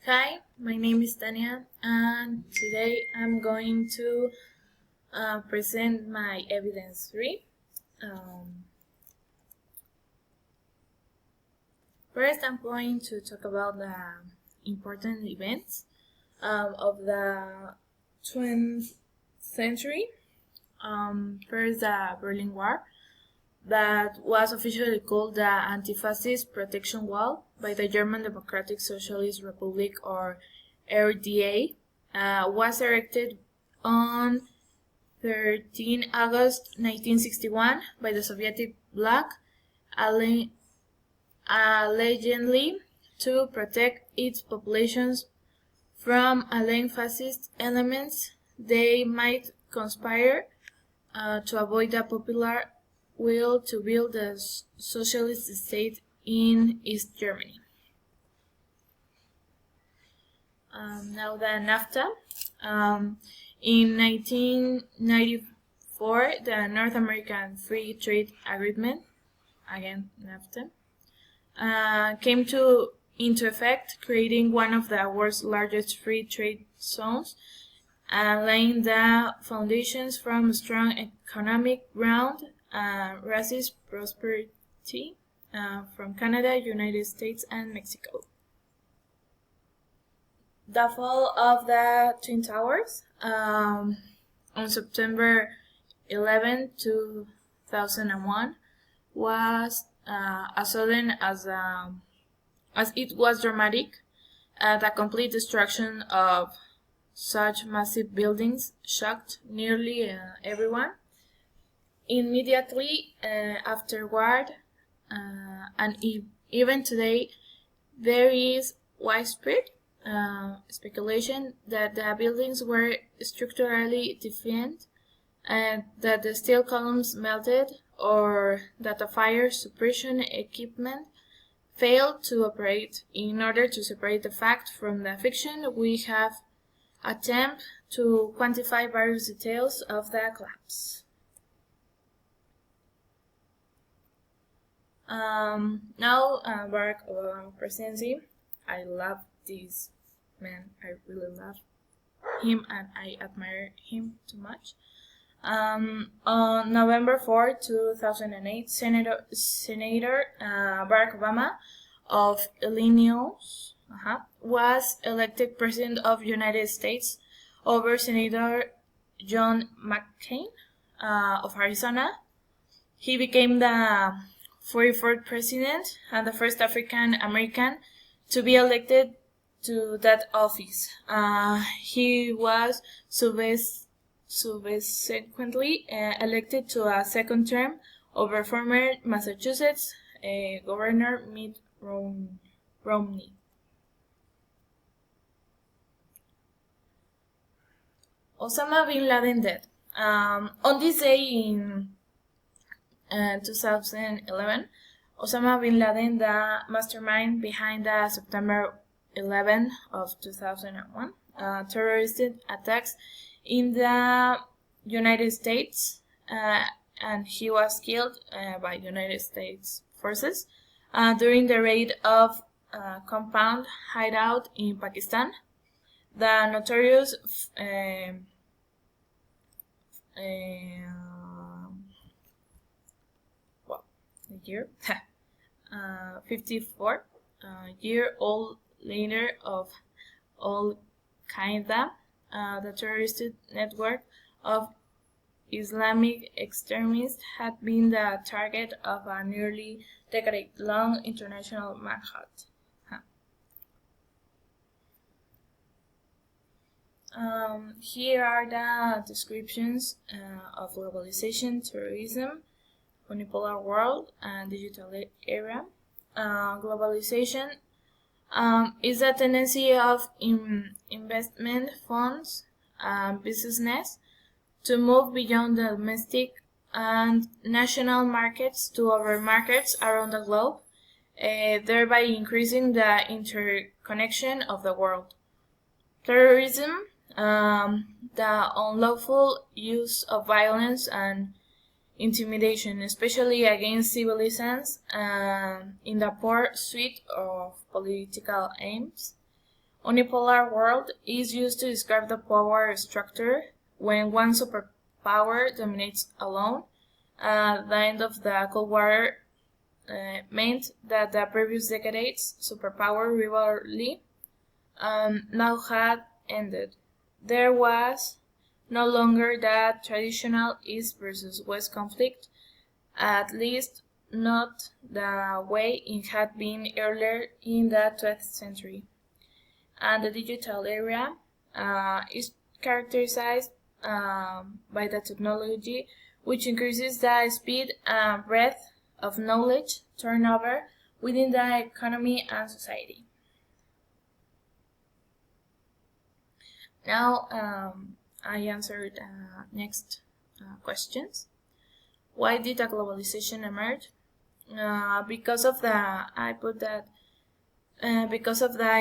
Hi, my name is Tania, and today I'm going to present my evidence 3. Um, First, I'm going to talk about the important events of the 20th century. First, the Berlin War, that was officially called the Anti-Fascist Protection Wall by the German Democratic Socialist Republic, or RDA, was erected on 13 August 1961 by the Soviet bloc, allegedly to protect its populations from alien fascist elements. They might conspire to avoid the popular will to build a socialist state in East Germany. Now the NAFTA. In 1994, the North American Free Trade Agreement, again NAFTA, came into effect, creating one of the world's largest free trade zones, laying the foundations from strong economic ground, racist prosperity from Canada, United States, and Mexico. The fall of the Twin Towers on September 11, 2001 was as sudden as it was dramatic. The complete destruction of such massive buildings shocked nearly everyone. Immediately afterward, and even today, there is widespread speculation that the buildings were structurally deficient, and that the steel columns melted, or that the fire suppression equipment failed to operate. In order to separate the fact from the fiction, we have attempted to quantify various details of the collapse. Now, Barack Obama presidency. I love this man. I really love him, and I admire him too much. On November 4, 2008, Senator Barack Obama of Illinois was elected President of the United States over Senator John McCain of Arizona. He became the 44th president and the first African American to be elected to that office. He was subsequently elected to a second term over former Massachusetts Governor Mitt Romney. Osama bin Laden dead. On this day in 2011, Osama bin Laden, the mastermind behind the September 11 of 2001 terrorist attacks in the United States, and he was killed by United States forces during the raid of a compound hideout in Pakistan. The notorious the year 54-year-old leader of Al Qaeda, the terrorist network of Islamic extremists, had been the target of a nearly decade-long international manhunt. Here are the descriptions of globalization, terrorism, unipolar world, and digital era. Globalization is a tendency of investment funds and business to move beyond the domestic and national markets to other markets around the globe, thereby increasing the interconnection of the world. Terrorism, the unlawful use of violence and intimidation, especially against civilians, in the pursuit of political aims. unipolar world is used to describe the power structure when one superpower dominates alone. The end of the Cold War meant that the previous decade's superpower rivalry now had ended. There was no longer that traditional East versus West conflict, at least not the way it had been earlier in the 20th century. And the digital era is characterized by the technology which increases the speed and breadth of knowledge turnover within the economy and society. Now I answered next questions. Why did the globalization emerge? Because of the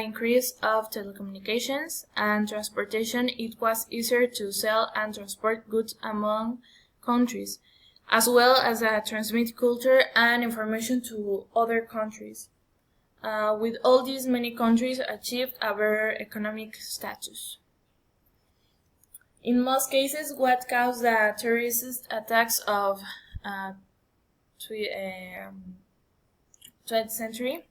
increase of telecommunications and transportation, it was easier to sell and transport goods among countries, as well as transmit culture and information to other countries. With all these, many countries achieved a better economic status. In most cases, what caused the terrorist attacks of 20th century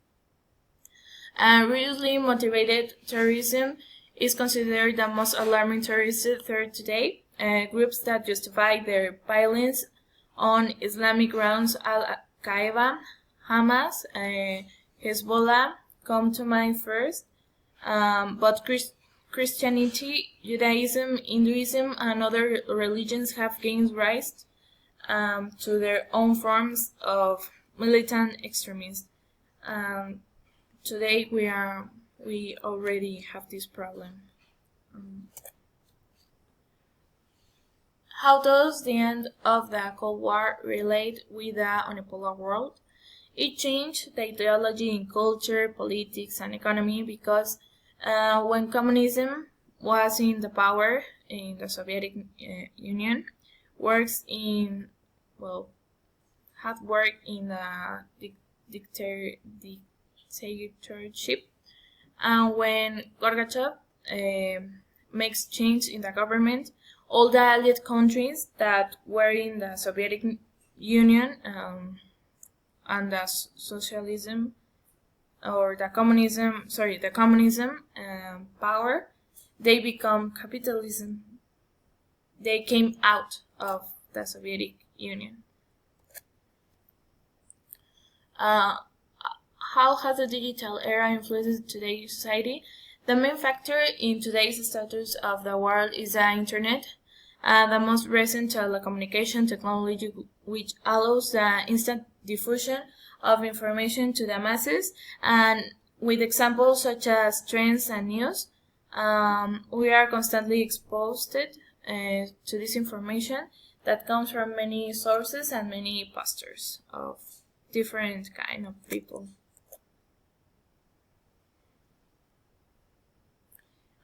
religiously motivated terrorism is considered the most alarming terrorist threat today. Groups that justify their violence on Islamic grounds, Al-Qaeda, Hamas, Hezbollah come to mind first, but Christianity, Judaism, Hinduism, and other religions have gained rise to their own forms of militant extremism. Today we already have this problem. How does the end of the Cold War relate with the unipolar world? It changed the ideology in culture, politics, and economy because when communism was in the power in the Soviet Union, had worked in the dictatorship, and when Gorbachev makes change in the government, all the allied countries that were in the Soviet Union and the socialism or the communism power, they become capitalism. They came out of the Soviet Union. How has the digital era influenced today's society? The main factor in today's status of the world is the internet, the most recent telecommunication technology, which allows the instant diffusion of information to the masses, and with examples such as trends and news, we are constantly exposed to this information that comes from many sources and many posters of different kind of people.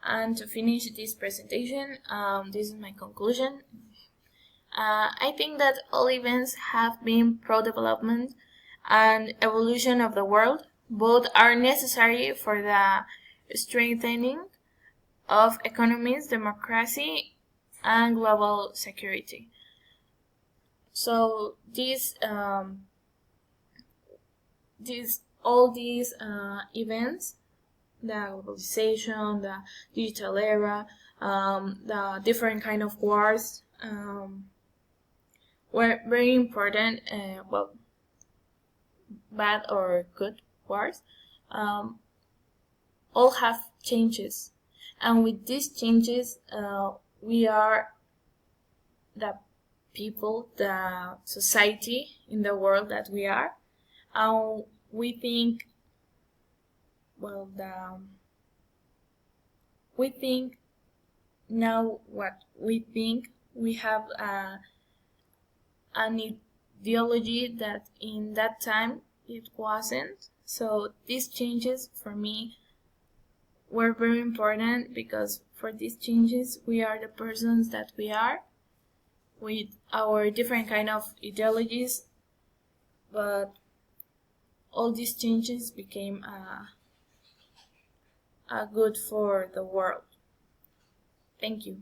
And to finish this presentation, this is my conclusion. I think that all events have been pro-development and evolution of the world. Both are necessary for the strengthening of economies, democracy, and global security. So all these events, the globalization, the digital era, the different kind of wars, were very important, bad or good wars, all have changes. And with these changes, we are the people, the society in the world that we are. And we think, we think now what we think. We have an ideology that in that time it wasn't. So these changes for me were very important, because for these changes we are the persons that we are, with our different kind of ideologies, but all these changes became good for the world. Thank you.